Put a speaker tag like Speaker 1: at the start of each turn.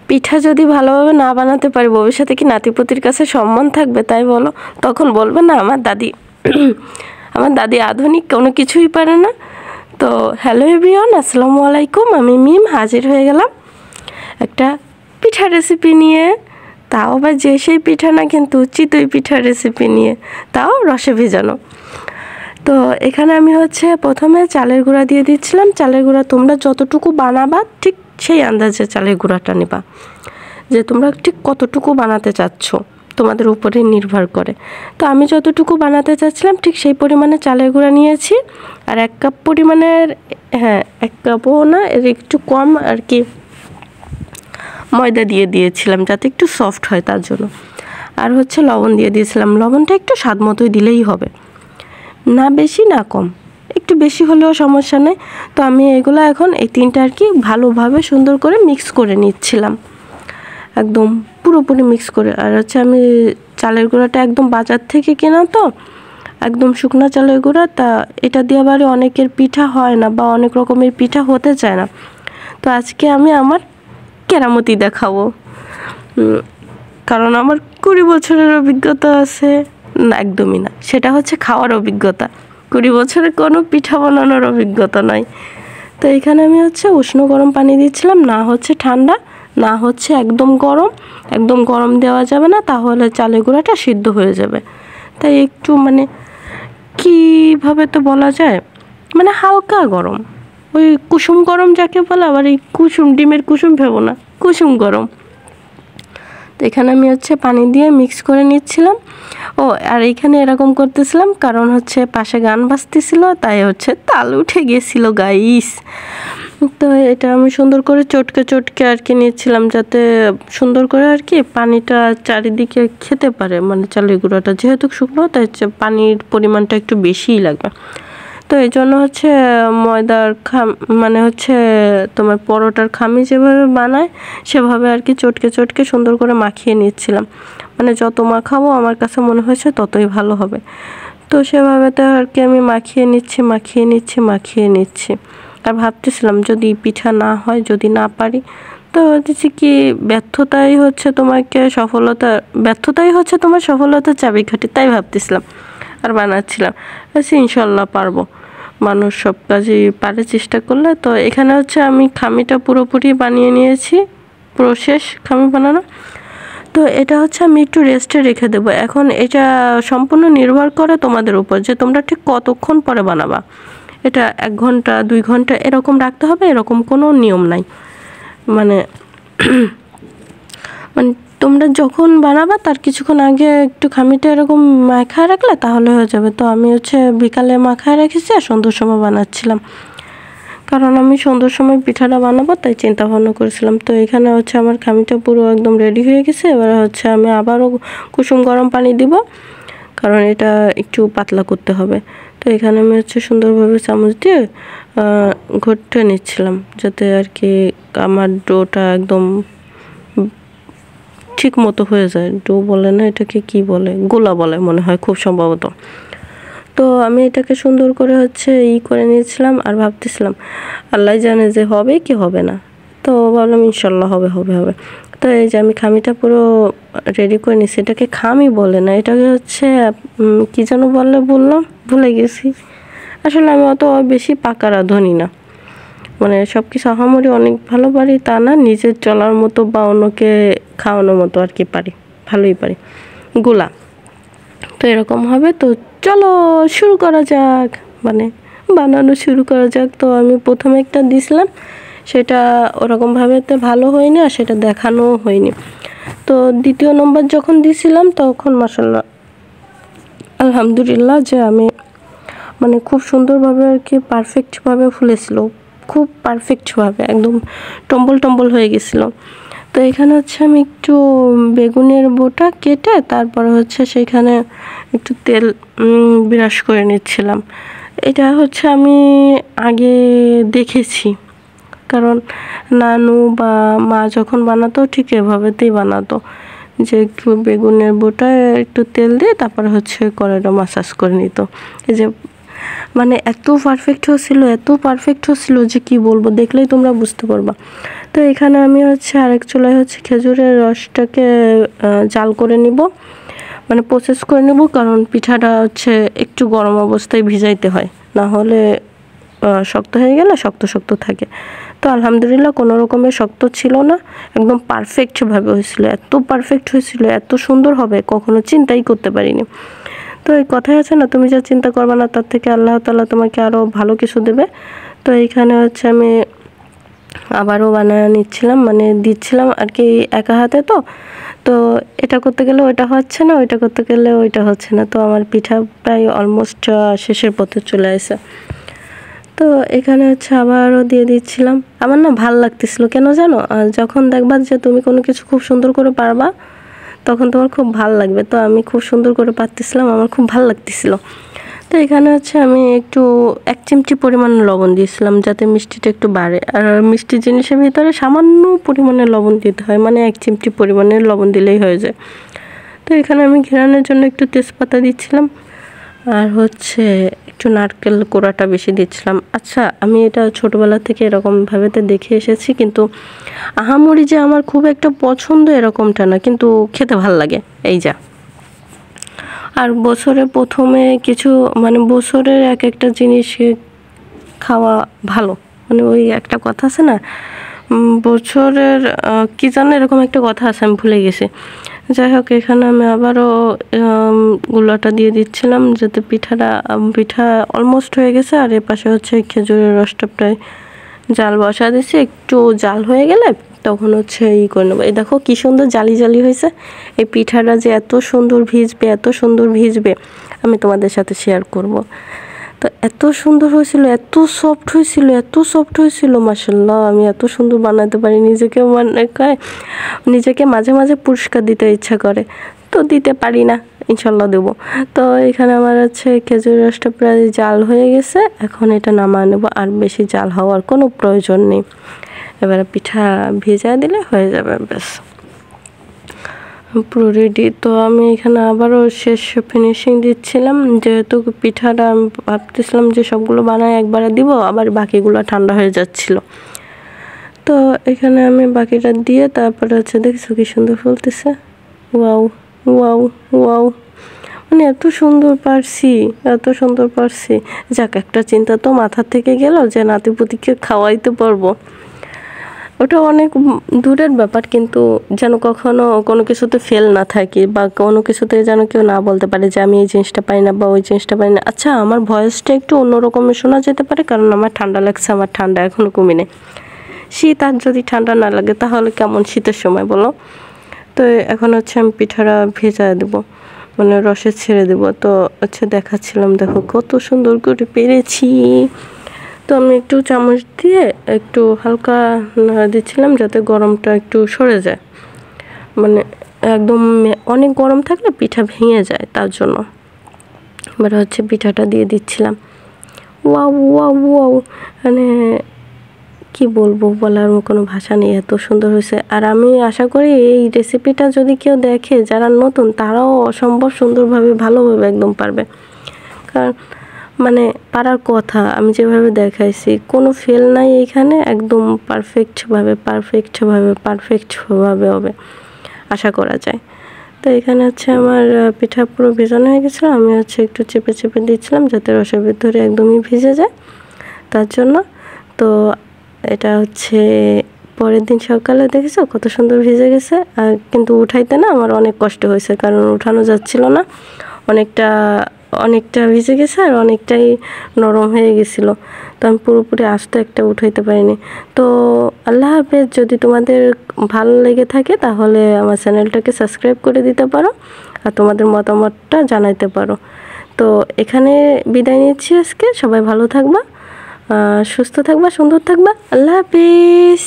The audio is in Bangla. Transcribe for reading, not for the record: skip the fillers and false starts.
Speaker 1: পিঠা যদি ভালোভাবে না বানাতে পারি ভবিষ্যতে কি নাতিপুতির কাছে সম্মান থাকবে তাই বলো? তখন বলবে না আমার দাদি আমার দাদি আধুনিক কোনো কিছুই পারে না। তো হ্যালো এভরিওয়ান, আসসালামু আলাইকুম। আমি মিম হাজির হয়ে গেলাম একটা পিঠা রেসিপি নিয়ে। তাও আবার যে সেই পিঠা না, কিন্তু চিতই পিঠার রেসিপি নিয়ে, তাও রসে ভেজানো। তো এখানে আমি প্রথমে চালের গুঁড়া দিয়ে দিচ্ছিলাম। চালের গুঁড়া তোমরা যতটুকু বানাবা ঠিক সেই আন্দাজে চালের গুঁড়াটা নেবা, যে তোমরা ঠিক কতটুকু বানাতে চাচ্ছ তোমাদের উপরে নির্ভর করে। তো আমি যতটুকু বানাতে চাচ্ছিলাম ঠিক সেই পরিমাণে চালের গুঁড়া নিয়েছি। আর 1 কাপ পরিমাণের, 1 কাপও না, এর একটু কম আর কি, ময়দা দিয়ে দিয়েছিলাম যাতে একটু সফট হয় তার জন্য। আর লবণ দিয়ে দিয়েছিলাম। লবণটা একটু স্বাদ মতোই দিলেই হবে, না বেশি না কম, একটু বেশি হলেও সমস্যা নেই। তো আমি এগুলো এখন এই তিনটা আর কি ভালোভাবে সুন্দর করে মিক্স করে নিচ্ছিলাম, একদম পুরোপুরি মিক্স করে। আর আমি চালের গুঁড়াটা একদম বাজার থেকে কেনা, তো একদম শুকনো চালের গুঁড়া। তা এটা দিয়ে আবার অনেকের পিঠা হয় না বা অনেক রকমের পিঠা হতে চায় না। তো আজকে আমি আমার কেরামতি দেখাবো, কারণ আমার 20 বছরের অভিজ্ঞতা আছে। না, একদমই না, সেটা খাওয়ার অভিজ্ঞতা। 20 বছরে কোনো পিঠা বানানোর অভিজ্ঞতা নাই। তো এখানে আমি উষ্ণ গরম পানি দিচ্ছিলাম, না ঠান্ডা, না একদম গরম। একদম গরম দেওয়া যাবে না, তাহলে চালের গুঁড়াটা সিদ্ধ হয়ে যাবে। তাই একটু কীভাবে তো বলা যায়, হালকা গরম, ওই কুসুম গরম যাকে বলে। আবার এই কুসুম, ডিমের কুসুম ভেবো না, কুসুম গরম। তো এখানে আমি পানি দিয়ে মিক্স করে নিচ্ছিলাম। আর এখানে এরকম করতেছিলাম কারণ পাশে গান বাজতেছিল, তাই তাল উঠে গেছিল গাইস। তো এটা আমি সুন্দর করে চটকে চটকে আর কি নিচ্ছিলাম, যাতে সুন্দর করে আর কি পানিটা চারিদিকে খেতে পারে। চালের গুঁড়াটা যেহেতু শুকনো, তাই পানির পরিমাণটা একটু বেশিই লাগবে। তো এই জন্য ময়দার তোমার পরোটার খামি যেভাবে বানায় সেভাবে আর কি চটকে চটকে সুন্দর করে মাখিয়ে নিচ্ছিলাম। যত মাখাবো আমার কাছে মনে হয়েছে ততই ভালো হবে। তো সেভাবে তো আর কি আমি মাখিয়ে নিচ্ছি। আর ভাবতেছিলাম যদি পিঠা না হয়, যদি না পারি, তো কি ব্যর্থতাই তোমার সফলতার চাবিকাঠি, তাই ভাবতেছিলাম। আর বানাচ্ছিলাম, ইনশাল্লাহ পারবো। মানুষ সব কাজই পারে চেষ্টা করলে। তো এখানে আমি খামিটা পুরোপুরি বানিয়ে নিয়েছি, পুরো শেষ খামি বানানো। তো এটা আমি একটু রেস্টে রেখে দেবো। এখন এটা সম্পূর্ণ নির্ভর করে তোমাদের উপর, যে তোমরা ঠিক কতক্ষণ পরে বানাবা। এটা 1 ঘন্টা 2 ঘন্টা এরকম রাখতে হবে, এরকম কোনো নিয়ম নাই। তোমরা যখন বানাবা তার কিছুক্ষণ আগে একটু খামিটা এরকম মাখায় রাখলে তাহলে হয়ে যাবে। তো আমি বিকালে মাখায় রেখেছি আর সন্ধ্যার সময় বানাচ্ছিলাম, কারণ আমি সন্ধ্যার সময় পিঠাটা বানাবো, তাই চিন্তা ভাবনা করেছিলাম। তো এখানে আমার খামিটা পুরো একদম রেডি হয়ে গেছে। এবার আমি আবারও কুসুম গরম পানি দিব, কারণ এটা একটু পাতলা করতে হবে। তো এখানে আমি সুন্দরভাবে চামচ দিয়ে ঘটে নিচ্ছিলাম, যাতে আর কি আমার ডোটা একদম ঠিক মতো হয়ে যায়। ডো বলে না, এটাকে কি বলে, গোলা বলে মনে হয় খুব সম্ভবত। তো আমি এটাকে সুন্দর করে করে নিয়েছিলাম। আর ভাবতেছিলাম আল্লাহ জানে যে হবে কি হবে না। তো ভাবলাম ইনশাল্লাহ হবে। তো এই যে আমি খামিটা পুরো রেডি করে নিয়েছি। এটাকে খামি বলে না, এটাকে কি যেন বললাম, ভুলে গেছি। আসলে আমি অত বেশি পাকা রাঁধুনি না, সব কিছু আহামরি অনেক ভালো পারি তা না, নিজের চলার মতো বা অন্যকে খাওয়ানোর মতো আর কি পারি, ভালোই পারি। গোলা তো এরকম হবে। তো চলো শুরু করা যাক, বানানো শুরু করা যাক। তো আমি প্রথমে একটা দিয়েছিলাম, সেটা ওরকমভাবে ভালো হয়নি, আর সেটা দেখানোও হয়নি। তো দ্বিতীয় নম্বর যখন দিয়েছিলাম তখন মাশাআল্লাহ আলহামদুলিল্লাহ, যে আমি খুব সুন্দরভাবে আর কি পারফেক্টভাবে ফুলেছিল, খুব পারফেক্টভাবে একদম টম্বল হয়ে গেছিলো। তো এখানে আমি একটু বেগুনের বোটা কেটে তারপরে সেইখানে একটু তেল ব্রাশ করে নিচ্ছিলাম। এটা আমি আগে দেখেছি, কারণ নানু বা মা যখন বানাতো ঠিক এভাবেতেই বানাতো, যে একটু বেগুনের বোটা একটু তেল দিয়ে তারপরে কড়াইটা মাসাজ করে নিত। এই যে মানে এত পারফেক্ট হচ্ছিল যে কি বলবো, দেখলেই তোমরা বুঝতে পারবা। তো এখানে আমি হচ্ছে আরেক চুলায় হচ্ছে খেজুরের রসটাকে জাল করে নিব, মানে প্রসেস করে নেব, কারণ পিঠাটা হচ্ছে একটু গরম অবস্থায় ভিজাইতে হয়, না হলে শক্ত হয়ে গেলে শক্ত শক্ত থাকে। তো আলহামদুলিল্লাহ কোনো রকমের শক্ত ছিল না, একদম পারফেক্টভাবে হয়েছিল। এত পারফেক্ট হয়েছিল, এত সুন্দর হবে কখনো চিন্তাই করতে পারিনি। তো এই কথাই আছে না, তুমি যা চিন্তা করবে না তার থেকে আল্লাহ তাআলা তোমাকে আরও ভালো কিছু দেবে। তো এইখানে হচ্ছে আমি আবারও বানিয়ে নিচ্ছিলাম, মানে দিচ্ছিলাম আর কি একা হাতে। তো এটা করতে গেলে ওইটা হচ্ছে না, ওইটা করতে গেলে ওইটা হচ্ছে না। তো আমার পিঠা প্রায় অলমোস্ট শেষের পথে চলে আসে। তো এখানে হচ্ছে আবারও দিয়ে দিচ্ছিলাম। আমার না ভাল লাগতেছিল, কেন জানো, যখন দেখবা যে তুমি কোনো কিছু খুব সুন্দর করে পারবা তখন তোমার খুব ভাল লাগবে। তো আমি খুব সুন্দর করে পারতেছিলাম, আমার খুব ভাল লাগতেছিল। তো এখানে হচ্ছে আমি একটু 1 চিমটি পরিমাণ লবণ দিয়েছিলাম যাতে মিষ্টিটা একটু বাড়ে। আর মিষ্টি জিনিসের ভিতরে সামান্য পরিমাণে লবণ দিতে হয়, মানে 1 চিমটি পরিমাণের লবণ দিলেই হয়ে যায়। তো এখানে আমি ঘ্রাণের জন্য একটু তেজপাতা দিচ্ছিলাম, আর হচ্ছে একটু নারকেল কোড়াটা বেশি দিচ্ছিলাম। আচ্ছা, আমি এটা ছোটোবেলা থেকে এরকমভাবে দেখে এসেছি, কিন্তু আহামরি যে আমার খুব একটা পছন্দ এরকমটা না, কিন্তু খেতে ভাল লাগে এই যা। আর বছরে প্রথমে কিছু, মানে বছরের এক একটা জিনিস খাওয়া ভালো, মানে ওই একটা কথা আছে না, বছরের কি জানো এরকম একটা কথা আছে, আমি ভুলে গেছি। যাই হোক, এখানে আমি আবারও গুলাটা দিয়ে দিচ্ছিলাম যাতে পিঠা অলমোস্ট হয়ে গেছে। আর এর পাশে হচ্ছে খেজুরের রসটা প্রায় জাল বসা দিয়েছি, একটু জাল হয়ে গেলে তখন হচ্ছে করে নেবো। এই দেখো কি সুন্দর জালি জালি হয়েছে। এই পিঠাটা যে এত সুন্দর ভিজবে আমি তোমাদের সাথে শেয়ার করব। তো এত সুন্দর হয়েছিল, এত সফট হয়েছিল মাশাআল্লাহ। আমি এত সুন্দর বানাতে পারি, নিজেকে মাঝে মাঝে পুরস্কার দিতে ইচ্ছা করে, তো দিতে পারি না, ইনশাল্লাহ দেবো। তো এখানে আমার হচ্ছে খেজুর রসটা প্রায় জাল হয়ে গেছে, এখন এটা নামা নেব, আর বেশি জাল হওয়ার কোনো প্রয়োজন নেই। এবারে পিঠা ভেজা দিলে হয়ে যাবে, ব্যাস পুরো রেডি। তো আমি এখানে আবারও শেষ ফিনিশিং দিচ্ছিলাম, যেহেতু পিঠাটা আমি ভাবতেছিলাম যে সবগুলো বানায় একবারে দিব, আবার বাকিগুলো ঠান্ডা হয়ে যাচ্ছিল। তো এখানে আমি বাকিটা দিয়ে তারপরে হচ্ছে দেখছো কি সুন্দর ফুলতেছে। ওয়াও ওয়াও ওয়াও, মানে এত সুন্দর পারছি। যাক, একটা চিন্তা তো মাথা থেকে গেল যে নাতিপুতিকে খাওয়াইতে পারবো। ওটা অনেক দূরের ব্যাপার, কিন্তু যেন কখনো কোনো কিছুতে ফেল না থাকি, বা কোনো কিছুতে যেন কেউ না বলতে পারে যে আমি এই জিনিসটা পাই না বা ওই জিনিসটা পাই না। আচ্ছা, আমার ভয়েসটা একটু অন্যরকমের শোনা যেতে পারে, কারণ আমার ঠান্ডা লাগছে, আমার ঠান্ডা এখনও কমিনি। শীত আর যদি ঠান্ডা না লাগে তাহলে কেমন শীতের সময় বলো। তো এখন হচ্ছে আমি পিঠাটা ভেজা দেবো, মানে রসে ছেড়ে দেবো। তো হচ্ছে দেখাচ্ছিলাম, দেখো কত সুন্দর করে পেরেছি। তো আমি একটু চামচ দিয়ে একটু হালকা দিচ্ছিলাম যাতে গরমটা একটু সরে যায়, মানে একদম অনেক গরম থাকলে পিঠা ভেঙে যায়, তার জন্য। এবার হচ্ছে পিঠাটা দিয়ে দিচ্ছিলাম। ওয়াও ওয়াও ওয়াও, মানে কি বলবো, বলার কোনো ভাষা নেই, এত সুন্দর হয়েছে। আর আমি আশা করি এই রেসিপিটা যদি কেউ দেখে যারা নতুন, তারাও অসম্ভব সুন্দরভাবে ভালোভাবে একদম পারবে, কারণ মানে পারার কথা। আমি যেভাবে দেখাইছি কোনো ফেল নাই এইখানে, একদম পারফেক্টভাবে হবে আশা করা যায়। তো এখানে হচ্ছে আমার পিঠা পুরো ভেজানো হয়ে গেছিলো, আমি হচ্ছে একটু চেপে চেপে দিচ্ছিলাম যাতে রসের ভিতরে একদমই ভিজে যায়, তার জন্য। তো এটা হচ্ছে পরের দিন সকালে দেখেছো কত সুন্দর ভিজে গেছে। কিন্তু উঠাইতে না আমার অনেক কষ্ট হয়েছে, কারণ উঠানো যাচ্ছিল না, অনেকটা ভিজে গেছে আর অনেকটাই নরম হয়ে গেছিলো। তো আমি পুরোপুরি আস্তে একটা উঠাইতে পারিনি। তো আল্লাহ হাফেজ। যদি তোমাদের ভালো লেগে থাকে তাহলে আমার চ্যানেলটাকে সাবস্ক্রাইব করে দিতে পারো, আর তোমাদের মতামতটা জানাইতে পারো। তো এখানে বিদায় নিচ্ছি আজকে। সবাই ভালো থাকবা, সুস্থ থাকবা, সুন্দর থাকবা। আল্লাহ হাফেজ।